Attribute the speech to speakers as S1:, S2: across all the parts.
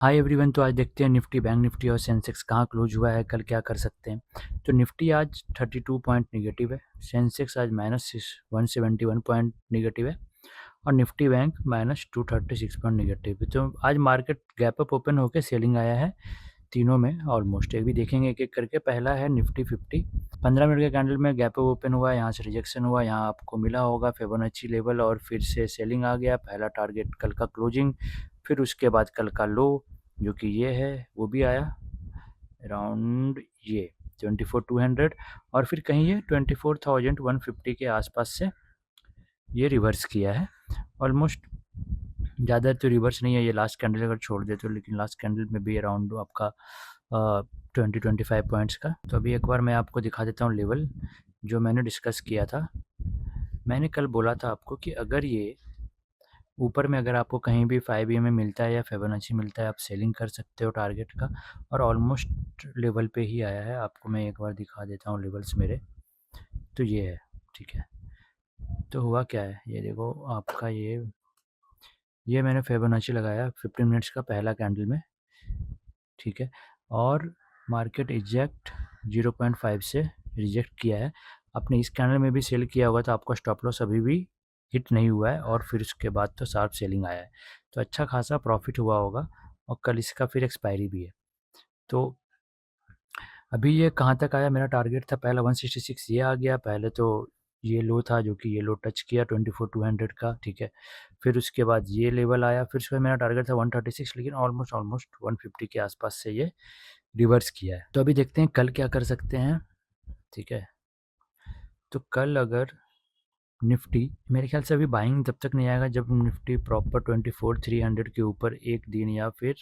S1: Hi everyone. तो आज देखते हैं निफ्टी, बैंक निफ्टी और सेंसेक्स कहाँ क्लोज हुआ है, कल क्या कर सकते हैं। तो निफ्टी आज 32 पॉइंट निगेटिव है, सेंसेक्स आज -171 पॉइंट निगेटिव है और निफ्टी बैंक -236 पॉइंट निगेटिव है। तो आज मार्केट गैप अप ओपन होकर सेलिंग आया है तीनों में ऑलमोस्ट। एक भी देखेंगे एक एक करके। पहला है निफ्टी 50, 15 मिनट के कैंडल में गैप अप ओपन हुआ, यहाँ से रिजेक्शन हुआ, यहाँ आपको मिला होगा फिबोनाची लेवल और फिर से सेलिंग आ गया। पहला टारगेट कल का क्लोजिंग, फिर उसके बाद कल का लो जो कि ये है वो भी आया अराउंड ये 24,200 और फिर कहीं ये 24,150 के आसपास से ये रिवर्स किया है ऑलमोस्ट। ज़्यादा तो रिवर्स नहीं है, ये लास्ट कैंडल अगर छोड़ दे तो, लेकिन लास्ट कैंडल में भी अराउंड आपका 20-25 पॉइंट्स का। तो अभी एक बार मैं आपको दिखा देता हूँ लेवल जो मैंने डिस्कस किया था। मैंने कल बोला था आपको कि अगर ये ऊपर में अगर आपको कहीं भी 5 में मिलता है या फिबोनाची मिलता है, आप सेलिंग कर सकते हो टारगेट का। और ऑलमोस्ट लेवल पे ही आया है, आपको मैं एक बार दिखा देता हूँ लेवल्स मेरे। तो ये है, ठीक है। तो हुआ क्या है, ये देखो आपका ये मैंने फिबोनाची लगाया 15 मिनट्स का पहला कैंडल में, ठीक है। और मार्केट एग्जैक्ट 0.5 से रिजेक्ट किया है। आपने इस कैंडल में भी सेल किया होगा तो आपका स्टॉप लॉस अभी भी हिट नहीं हुआ है और फिर उसके बाद तो शार्प सेलिंग आया है, तो अच्छा खासा प्रॉफिट हुआ होगा। और कल इसका फिर एक्सपायरी भी है। तो अभी ये कहाँ तक आया, मेरा टारगेट था पहला 166, ये आ गया। पहले तो ये लो था जो कि ये लो टच किया 24,200 का, ठीक है। फिर उसके बाद ये लेवल आया, फिर उसके बाद मेरा टारगेट था 136, लेकिन ऑलमोस्ट 150 के आसपास से ये रिवर्स किया है। तो अभी देखते हैं कल क्या कर सकते हैं, ठीक है। तो कल अगर निफ्टी, मेरे ख्याल से अभी बाइंग तब तक नहीं आएगा जब निफ्टी प्रॉपर 24,300 के ऊपर एक दिन या फिर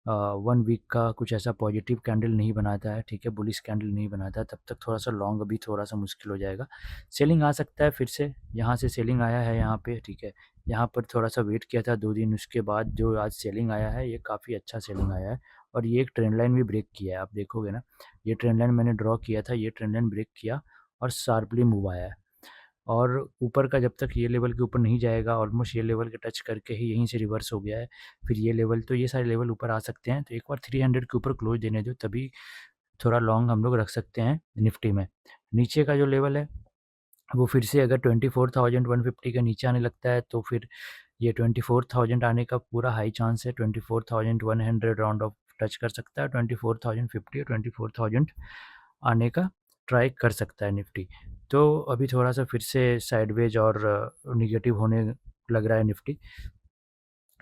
S1: 1 वीक का कुछ ऐसा पॉजिटिव कैंडल नहीं बनाता है, ठीक है, बुलिश कैंडल नहीं बनाता है, तब तक थोड़ा सा लॉन्ग अभी थोड़ा सा मुश्किल हो जाएगा। सेलिंग आ सकता है फिर से, यहाँ से सेलिंग आया है यहाँ पे, ठीक है। यहाँ पर थोड़ा सा वेट किया था 2 दिन, उसके बाद जो आज सेलिंग आया है ये काफ़ी अच्छा सेलिंग आया है। और ये एक ट्रेंड लाइन भी ब्रेक किया है, आप देखोगे ना, ये ट्रेंड लाइन मैंने ड्रॉ किया था, ये ट्रेंड लाइन ब्रेक किया और शार्पली मूव आया है। और ऊपर का जब तक ये लेवल के ऊपर नहीं जाएगा, ऑलमोस्ट ये लेवल के टच करके ही यहीं से रिवर्स हो गया है। फिर ये लेवल, तो ये सारे लेवल ऊपर आ सकते हैं। तो एक बार 300 के ऊपर क्लोज देने दो, तभी थोड़ा लॉन्ग हम लोग रख सकते हैं निफ्टी में। नीचे का जो लेवल है वो फिर से अगर 24,150 के नीचे आने लगता है तो फिर ये 24,000 आने का पूरा हाई चांस है। 24,100 राउंड ऑफ टच कर सकता है, 24,050 और 24,000 आने का ट्राई कर सकता है निफ्टी। तो अभी थोड़ा सा फिर से साइडवेज और निगेटिव होने लग रहा है निफ्टी।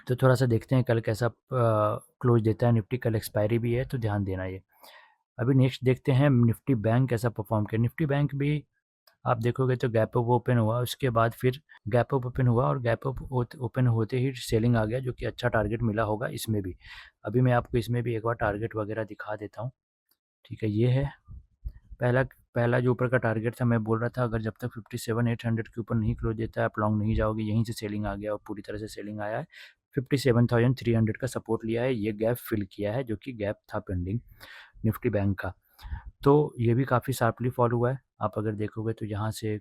S1: तो थोड़ा सा देखते हैं कल कैसा क्लोज देता है निफ्टी। कल एक्सपायरी भी है तो ध्यान देना ये। अभी नेक्स्ट देखते हैं निफ्टी बैंक कैसा परफॉर्म किया। निफ्टी बैंक भी आप देखोगे तो गैप अप ओपन हुआ, उसके बाद फिर गैप अप ओपन हुआ और गैप अप ओपन होते ही सेलिंग आ गया, जो कि अच्छा टारगेट मिला होगा इसमें भी। अभी मैं आपको इसमें भी एक बार टारगेट वगैरह दिखा देता हूँ, ठीक है। ये है पहला पहला जो ऊपर का टारगेट था, मैं बोल रहा था अगर जब तक 57,800 के ऊपर नहीं क्लोज देता है आप लॉन्ग नहीं जाओगे। यहीं से सेलिंग आ गया और पूरी तरह से सेलिंग आया है। 57,300 का सपोर्ट लिया है, ये गैप फिल किया है जो कि गैप था पेंडिंग निफ्टी बैंक का। तो ये भी काफ़ी शार्पली फॉल हुआ है। आप अगर देखोगे तो यहाँ से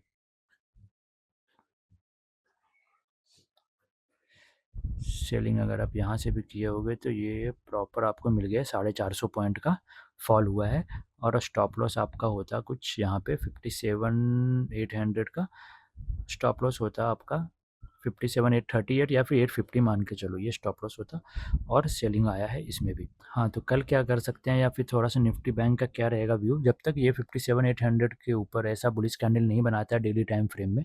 S1: सेलिंग अगर आप यहाँ से भी किए होगे तो ये प्रॉपर आपको मिल गया 450 पॉइंट का फॉल हुआ है। और स्टॉप लॉस आपका होता कुछ यहाँ पे 57,800 का स्टॉप लॉस होता आपका, 57,838 या फिर 850 मान के चलो, ये स्टॉप लॉस होता। और सेलिंग आया है इसमें भी। हाँ, तो कल क्या कर सकते हैं या फिर थोड़ा सा निफ्टी बैंक का क्या रहेगा व्यू, जब तक ये 57,800 के ऊपर ऐसा बुलिश कैंडल नहीं बनाता है डेली टाइम फ्रेम में,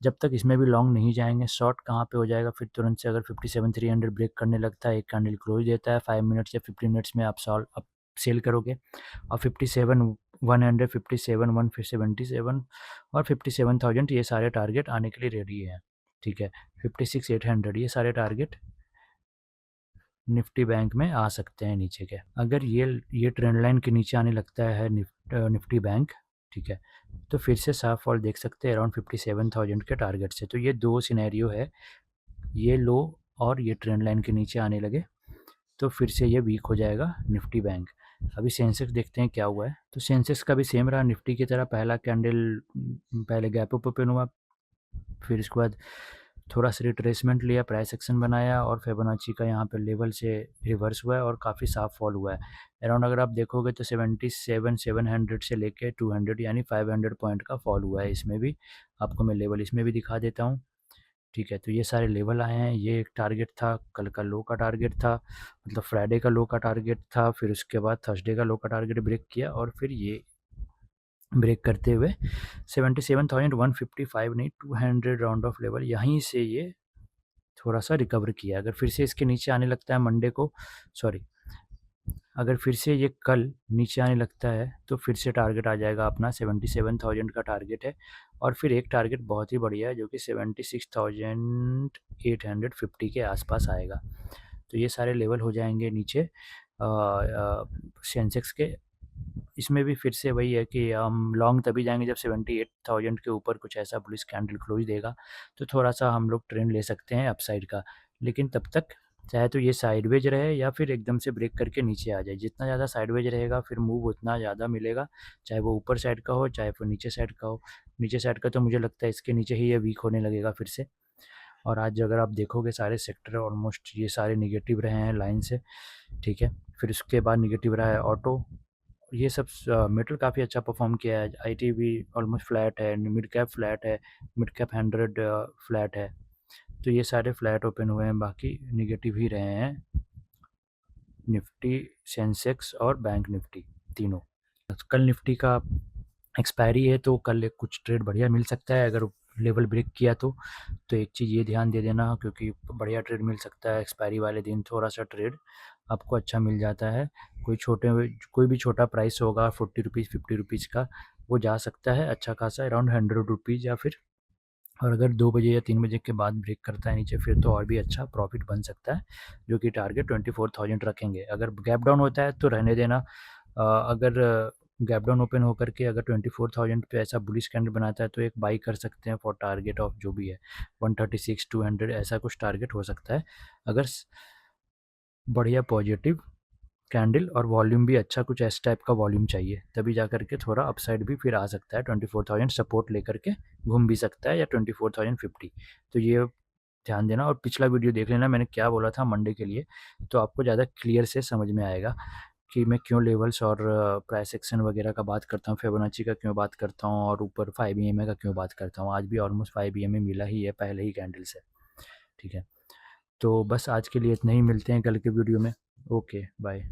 S1: जब तक इसमें भी लॉन्ग नहीं जाएंगे। शॉर्ट कहाँ पे हो जाएगा फिर तुरंत से, अगर 57,300 ब्रेक करने लगता है, एक कैंडल क्लोज देता है 5 मिनट्स या 15 मिनट्स में, आप सेल करोगे। और 57,100, 57,177 और 57,000 ये सारे टारगेट आने के लिए रेडी हैं, ठीक है। 56,800 ये सारे टारगेट निफ्टी बैंक में आ सकते हैं नीचे के। अगर ये ट्रेंड लाइन के नीचे आने लगता है निफ्टी बैंक, ठीक है, तो फिर से साफ फॉल देख सकते हैं अराउंड 57,000 के टारगेट से। तो ये दो सिनेरियो है, ये लो और ये ट्रेंड लाइन के नीचे आने लगे तो फिर से ये वीक हो जाएगा निफ्टी बैंक। अभी सेंसेक्स देखते हैं क्या हुआ है। तो सेंसेक्स का भी सेम रहा निफ्टी की तरह, पहला कैंडल पहले गैप अप ओपन हुआ, फिर उसके बाद थोड़ा सा रिट्रेसमेंट लिया, प्राइस एक्शन बनाया और फिबोनाची का यहाँ पे लेवल से रिवर्स हुआ है और काफ़ी साफ फॉल हुआ है। अराउंड अगर आप देखोगे तो 77,700 से लेके 200 यानी 500 पॉइंट का फॉल हुआ है। इसमें भी आपको मैं लेवल इसमें भी दिखा देता हूँ। ठीक है, तो ये सारे लेवल आए हैं। ये एक टारगेट था, कल का लो का टारगेट था, मतलब फ्राइडे का लो का टारगेट था, फिर उसके बाद थर्सडे का लो का टारगेट ब्रेक किया और फिर ये ब्रेक करते हुए 77,155 नहीं 200 राउंड ऑफ लेवल यहीं से ये थोड़ा सा रिकवर किया। अगर फिर से इसके नीचे आने लगता है मंडे को, सॉरी, अगर फिर से ये कल नीचे आने लगता है तो फिर से टारगेट आ जाएगा अपना 77,000 का टारगेट है। और फिर एक टारगेट बहुत ही बढ़िया है जो कि 76,850 के आसपास आएगा। तो ये सारे लेवल हो जाएंगे नीचे सेंसेक्स के। इसमें भी फिर से वही है कि हम लॉन्ग तभी जाएंगे जब 78,000 के ऊपर कुछ ऐसा बुलिश कैंडल क्लोज देगा, तो थोड़ा सा हम लोग ट्रेंड ले सकते हैं अपसाइड का। लेकिन तब तक चाहे तो ये साइडवेज रहे या फिर एकदम से ब्रेक करके नीचे आ जाए। जितना ज़्यादा साइडवेज रहेगा फिर मूव उतना ज़्यादा मिलेगा, चाहे वो ऊपर साइड का हो चाहे वो नीचे साइड का हो। नीचे साइड का तो मुझे लगता है इसके नीचे ही ये वीक होने लगेगा फिर से। और आज अगर आप देखोगे सारे सेक्टर ऑलमोस्ट ये सारे निगेटिव रहे हैं लाइन से। ठीक है, फिर उसके बाद निगेटिव रहा है ऑटो। ये सब मेटल काफ़ी अच्छा परफॉर्म किया है। आईटी भी ऑलमोस्ट फ्लैट है, मिड कैप फ्लैट है, मिड कैप 100 फ्लैट है। तो ये सारे फ्लैट ओपन हुए हैं, बाकी निगेटिव ही रहे हैं निफ्टी, सेंसेक्स और बैंक निफ्टी तीनों। कल निफ्टी का एक्सपायरी है तो कल एक कुछ ट्रेड बढ़िया मिल सकता है अगर लेवल ब्रेक किया तो एक चीज़ ये ध्यान दे देना क्योंकि बढ़िया ट्रेड मिल सकता है एक्सपायरी वाले दिन। थोड़ा सा ट्रेड आपको अच्छा मिल जाता है। कोई भी छोटा प्राइस होगा 40 रुपीज़ 50 रुपीज़ का, वो जा सकता है अच्छा खासा अराउंड 100 रुपीज़ या फिर। और अगर 2 बजे या 3 बजे के बाद ब्रेक करता है नीचे फिर तो और भी अच्छा प्रॉफिट बन सकता है, जो कि टारगेट 24,000 रखेंगे। अगर गैप डाउन होता है तो रहने देना। अगर गैप डाउन ओपन होकर के अगर 24,000 पे ऐसा बुलिश कैंडल बनाता है तो एक बाई कर सकते हैं फॉर टारगेट ऑफ जो भी है 136 200 ऐसा कुछ टारगेट हो सकता है। अगर बढ़िया पॉजिटिव कैंडल और वॉल्यूम भी अच्छा कुछ इस टाइप का वॉल्यूम चाहिए, तभी जा करके थोड़ा अपसाइड भी फिर आ सकता है। 24,000 सपोर्ट लेकर के घूम भी सकता है या 24,050। तो ये ध्यान देना और पिछला वीडियो देख लेना मैंने क्या बोला था मंडे के लिए, तो आपको ज़्यादा क्लियर से समझ में आएगा कि मैं क्यों लेवल्स और प्राइस एक्शन वगैरह का बात करता हूँ, फिबोनाची का क्यों बात करता हूँ और ऊपर 5 EMA का क्यों बात करता हूँ। आज भी ऑलमोस्ट 5 EMA मिला ही है पहले ही कैंडल से। ठीक है, तो बस आज के लिए इतना ही, मिलते हैं कल के वीडियो में। Okay bye.